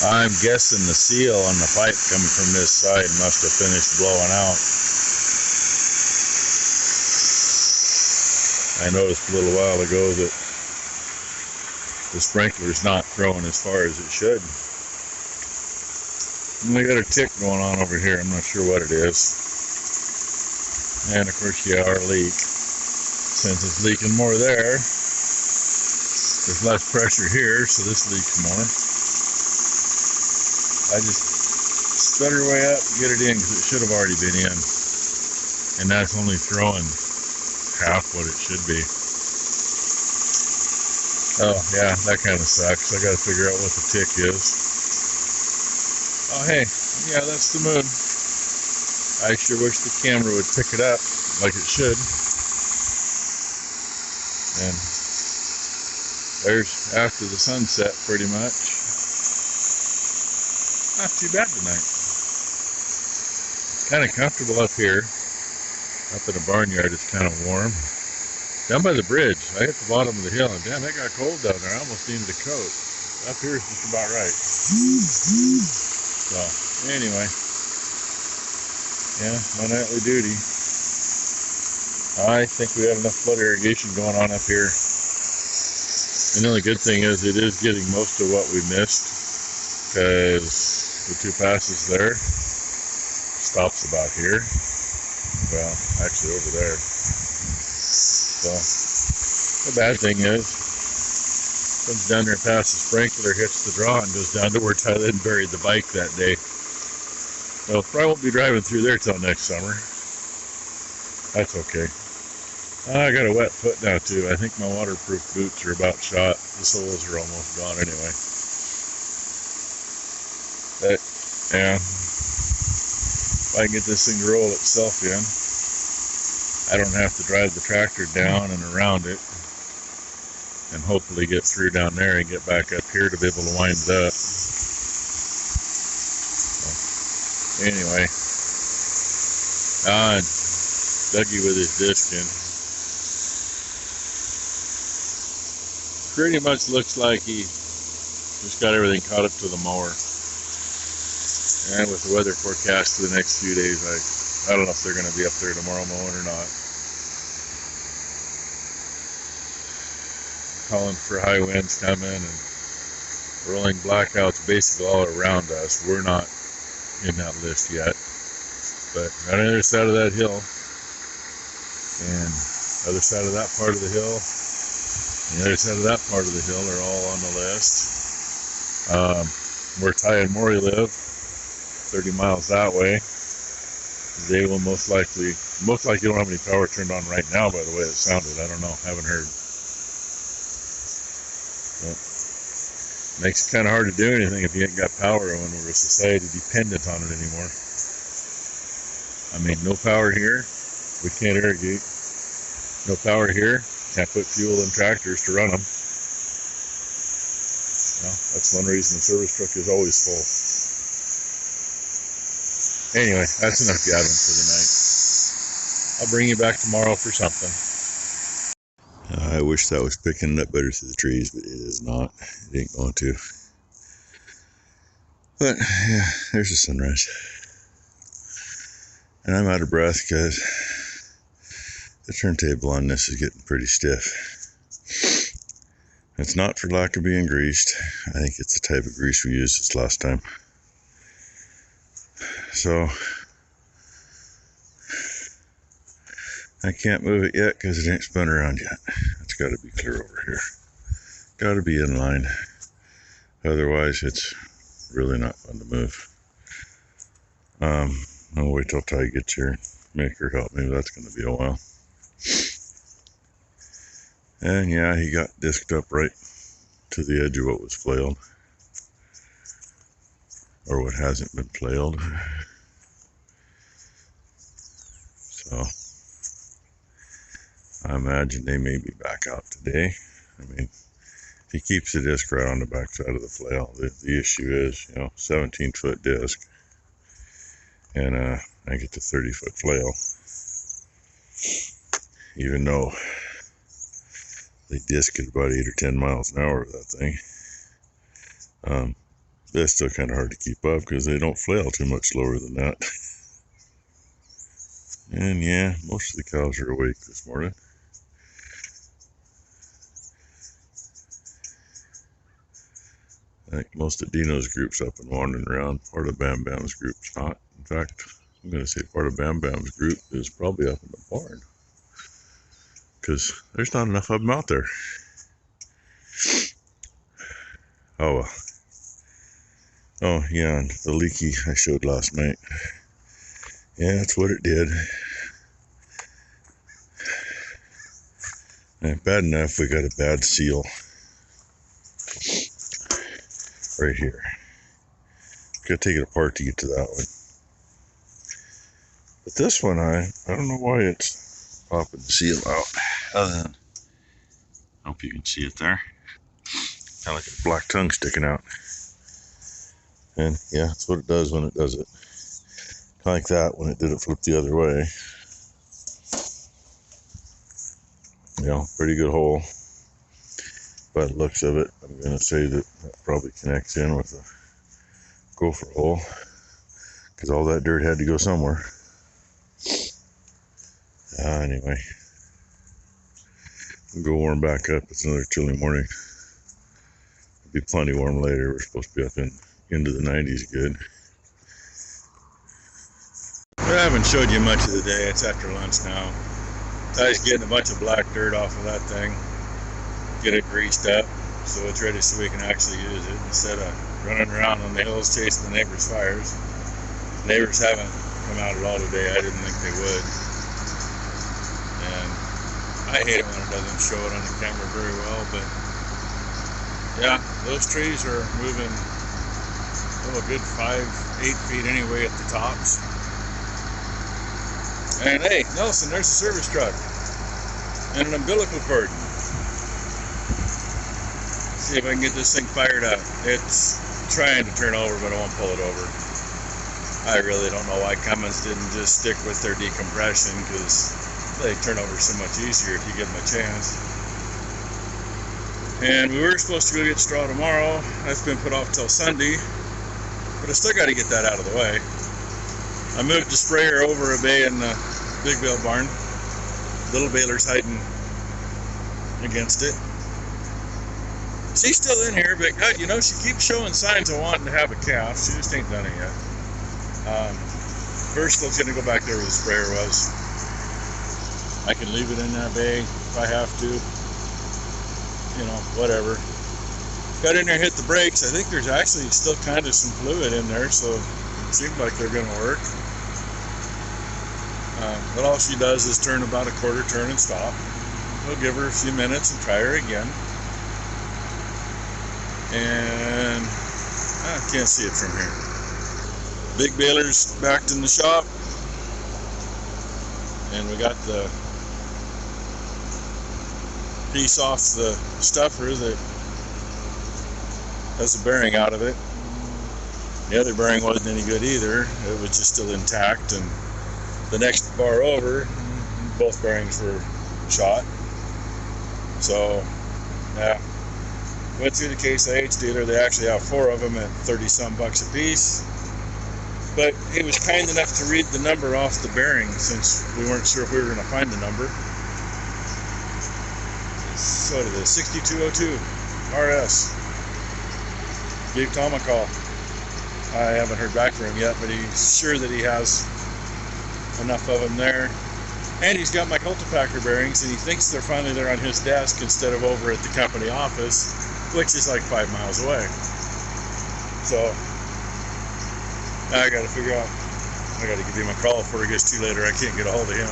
I'm guessing the seal on the pipe coming from this side must have finished blowing out. I noticed a little while ago that the sprinkler's not throwing as far as it should. And we got a tick going on over here. I'm not sure what it is. And of course, yeah, our leak. Since it's leaking more there, there's less pressure here, so this leaks more. I just sped her way up and get it in because it should have already been in. And that's only throwing half what it should be. Oh, yeah, that kind of sucks. I got to figure out what the tick is. Oh, hey, yeah, that's the moon. I sure wish the camera would pick it up like it should. And there's after the sunset pretty much. Not too bad tonight. Kind of comfortable up here. Up in the barnyard it's kind of warm. Down by the bridge, I hit the bottom of the hill and damn, it got cold down there. I almost needed a coat. Up here is just about right. So, anyway. Yeah, my nightly duty. I think we have enough flood irrigation going on up here. And the only good thing is it is getting most of what we missed, because the 2 passes there stops about here. Well, actually over there. So the bad thing is, comes down there past the sprinkler, hits the draw, and goes down to where Tyler buried the bike that day. Well, probably won't be driving through there till next summer. That's okay. I got a wet foot now too. I think my waterproof boots are about shot. The soles are almost gone anyway. But yeah, if I can get this thing to roll itself in, I don't have to drive the tractor down and around it, and hopefully get through down there and get back up here to be able to wind it up. So, anyway, Dougie with his disc in. Pretty much looks like he just got everything caught up to the mower. And with the weather forecast for the next few days, I don't know if they're going to be up there tomorrow mowing or not. Calling for high winds coming and rolling blackouts basically all around us. We're not in that list yet. But right on the other side of that hill, and the other side of that part of the hill, and the other side of that part of the hill are all on the list. Where Ty and Maury live, 30 miles that way, they will most likely don't have any power turned on right now, by the way it sounded. I don't know, haven't heard. But makes it kind of hard to do anything if you ain't got power when we're a society dependent on it anymore. I mean, no power here, we can't irrigate. No power here, can't put fuel in tractors to run them. Well, that's one reason the service truck is always full. Anyway, that's enough gathering for the night. I'll bring you back tomorrow for something. I wish that was picking up better through the trees, but it is not. It ain't going to. But, yeah, there's the sunrise. And I'm out of breath because the turntable on this is getting pretty stiff. It's not for lack of being greased. I think it's the type of grease we used this last time. So, I can't move it yet because it ain't spun around yet. It's got to be clear over here. Got to be in line. Otherwise, it's really not fun to move. I'll wait till Ty gets here. Make her help me. That's going to be a while. And yeah, he got disked up right to the edge of what was flailed. Or what hasn't been flailed. So, I imagine they may be back out today. I mean, if he keeps the disc right on the back side of the flail, the issue is, 17-foot disc. And I think it's a 30-foot flail. Even though they disc at about 8 or 10 miles an hour with that thing. That's still kind of hard to keep up because they don't flail too much slower than that. And yeah, most of the cows are awake this morning. I think most of Dino's group's up and wandering around. Part of Bam Bam's group's not. In fact, I'm going to say part of Bam Bam's group is probably up in the barn, because there's not enough of them out there. Oh well. Oh yeah, and the leaky I showed last night. Yeah, that's what it did. And bad enough we got a bad seal right here. Gotta take it apart to get to that one. But this one, I don't know why it's popping the seal out. Other than, I hope you can see it there. Kind of like a black tongue sticking out. And yeah, that's what it does when it does it. Kind of like that when it did it flip the other way. You know, pretty good hole. By the looks of it, I'm going to say that probably connects in with a gopher hole, because all that dirt had to go somewhere. Anyway, we'll go warm back up. It's another chilly morning. It'll be plenty warm later. We're supposed to be up into the 90s good. I haven't showed you much of the day. It's after lunch now. Ty's getting a bunch of black dirt off of that thing. Get it greased up so it's ready so we can actually use it instead of running around on the hills chasing the neighbors' fires. The neighbors haven't come out at all today. I didn't think they would. And I hate it when it doesn't show it on the camera very well, but yeah, those trees are moving a good 5-8 feet anyway at the tops. And hey, Nelson, there's a service truck and an umbilical cord. See if I can get this thing fired up. It's trying to turn over, but I won't pull it over. I really don't know why Cummins didn't just stick with their decompression, because they turn over so much easier if you give them a chance. And we were supposed to go get straw tomorrow. That's been put off till Sunday, but I still got to get that out of the way. I moved the sprayer over a bay in the big bale barn. Little baler's hiding against it. She's still in here, but God, you know, she keeps showing signs of wanting to have a calf. She just ain't done it yet. First, I was going to go back there where the sprayer was. I can leave it in that bay if I have to. You know, whatever. Got in there, hit the brakes. I think there's actually still kind of some fluid in there, so it seems like they're going to work. But all she does is turn about a quarter turn and stop. We'll give her a few minutes and try her again. And I can't see it from here. Big baler's backed in the shop, and we got the piece off the stuffer that has a bearing out of it. The other bearing wasn't any good either. It was just still intact, and the next bar over, both bearings were shot. So yeah, went through the Case IH dealer. They actually have 4 of them at 30-some bucks a piece. But he was kind enough to read the number off the bearing, since we weren't sure if we were going to find the number. So it is 6202 RS. Gave Tom a call. I haven't heard back from him yet, but he's sure that he has enough of them there. And he's got my Cultipacker bearings, and he thinks they're finally there on his desk instead of over at the company office, which is like 5 miles away. So I got to figure out, I got to give him a call before it gets too late, or I can't get a hold of him.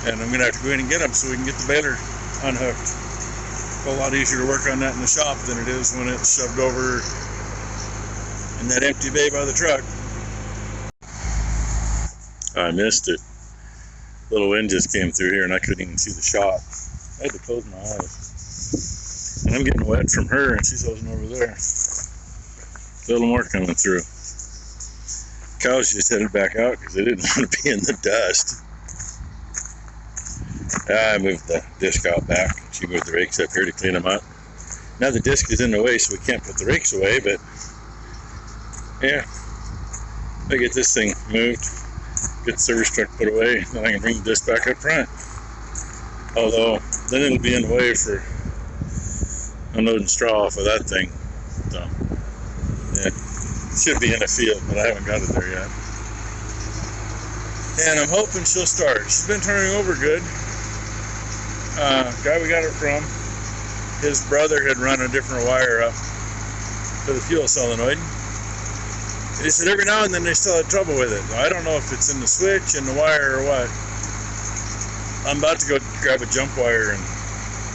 And I'm going to have to go in and get him so we can get the baler unhooked. A lot easier to work on that in the shop than it is when it's shoved over in that empty bay by the truck. I missed it. Little wind just came through here and I couldn't even see the shop. I had to close my eyes. And I'm getting wet from her, and she's holding over there. A little more coming through. Cows just headed back out because they didn't want to be in the dust. I moved the disc out back. She moved the rakes up here to clean them up. Now the disc is in the way, so we can't put the rakes away, but Yeah, I get this thing moved, get the service truck put away, then I can bring the disc back up front. Although, then it'll be in the way for unloading straw off of that thing. So, yeah, should be in the field, but I haven't got it there yet. And I'm hoping she'll start. She's been turning over good. Guy we got it from, his brother had run a different wire up to the fuel solenoid. And he said every now and then they still had trouble with it. I don't know if it's in the switch, in the wire, or what. I'm about to go grab a jump wire and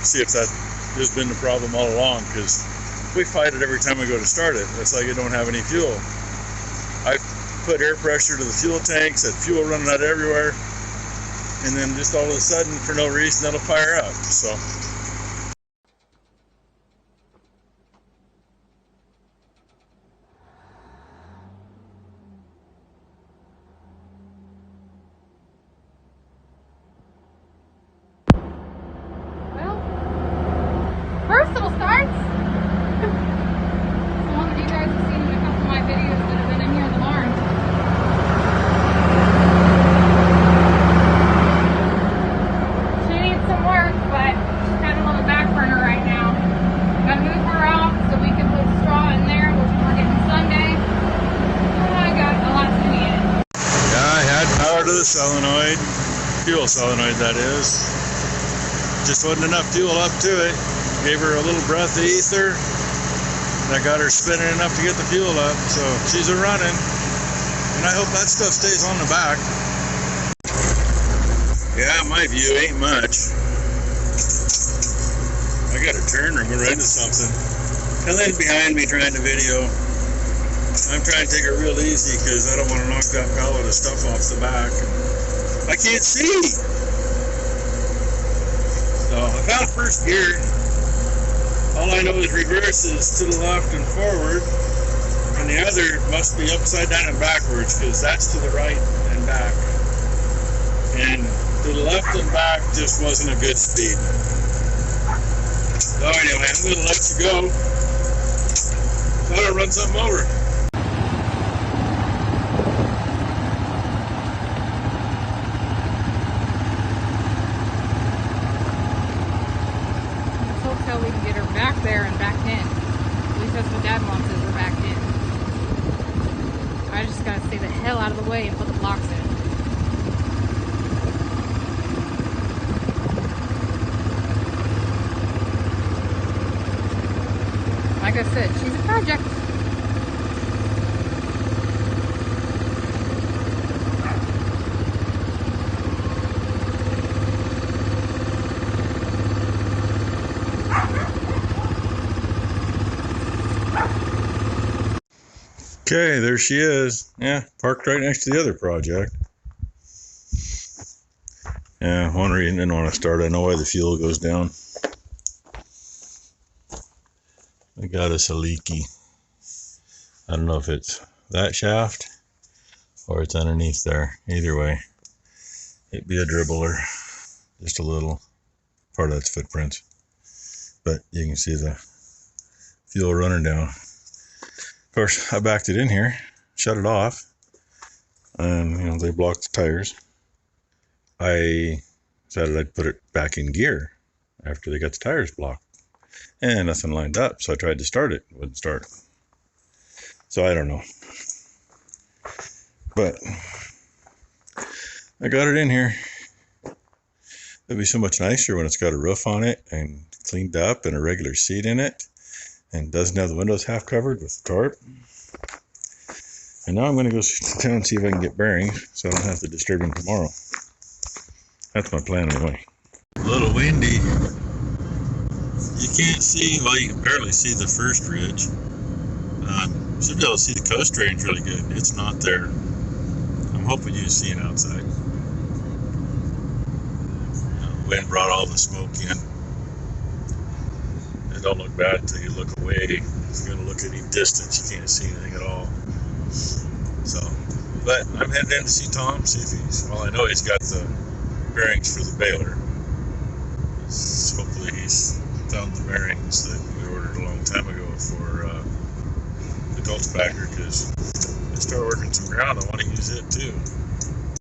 see if that has been the problem all along, because we fight it every time we go to start it. It's like it don't have any fuel. I put air pressure to the fuel tanks, had fuel running out everywhere, and then just all of a sudden, for no reason, it'll fire up. So. Well, first little starts. Some of you guys have seen in a couple of my videos that have been in here in the barn. She needs some work, but she's kind of on the back burner right now. Gotta move her out so we can put straw in there, which we're getting Sunday. I got a lot to eat. Yeah, I had power to the solenoid, fuel solenoid that is. Just wasn't enough fuel up to it. Gave her a little breath of ether. That got her spinning enough to get the fuel up, so she's a running. And I hope that stuff stays on the back. Yeah, my view ain't much. I got a turn or we're into something. Helen's behind me trying to video. I'm trying to take it real easy because I don't want to knock that pallet of stuff off the back. I can't see. So I found first gear. All I know is reverse is to the left and forward, and the other must be upside down and backwards because that's to the right and back. And to the left and back just wasn't a good speed. So anyway, I'm going to let you go. Thought I'd run something over. So we can get her back there and back in. At least that's what Dad wants, is we're back in. I just gotta stay the hell out of the way and put the blocks in. Like I said, she's a project. Okay, there she is. Yeah, parked right next to the other project. Yeah, one reason I didn't want to start. I know why the fuel goes down. I got us a leaky. I don't know if it's that shaft or it's underneath there. Either way, it'd be a dribbler. Just a little. Part of that's footprints. But you can see the fuel running down. Of course, I backed it in here, shut it off, and they blocked the tires. I decided I'd put it back in gear after they got the tires blocked, and nothing lined up. So I tried to start it, wouldn't start. So I don't know, but I got it in here. It'll be so much nicer when it's got a roof on it and cleaned up and a regular seat in it. And doesn't have the windows half covered with the tarp. And now I'm going to go down and see if I can get bearings so I don't have to disturb them tomorrow. That's my plan anyway. A little windy. You can't see, well, you can barely see the first ridge. You should be able to see the coast range really good. It's not there. I'm hoping you see it outside. Wind brought all the smoke in. Don't look bad until you look away. If you're going to look at any distance, you can't see anything at all. So, but I'm heading in to see Tom, see if he's, well, I know he's got the bearings for the baler. Hopefully he's found the bearings that we ordered a long time ago for the mulch packer because I start working some ground. I want to use it too.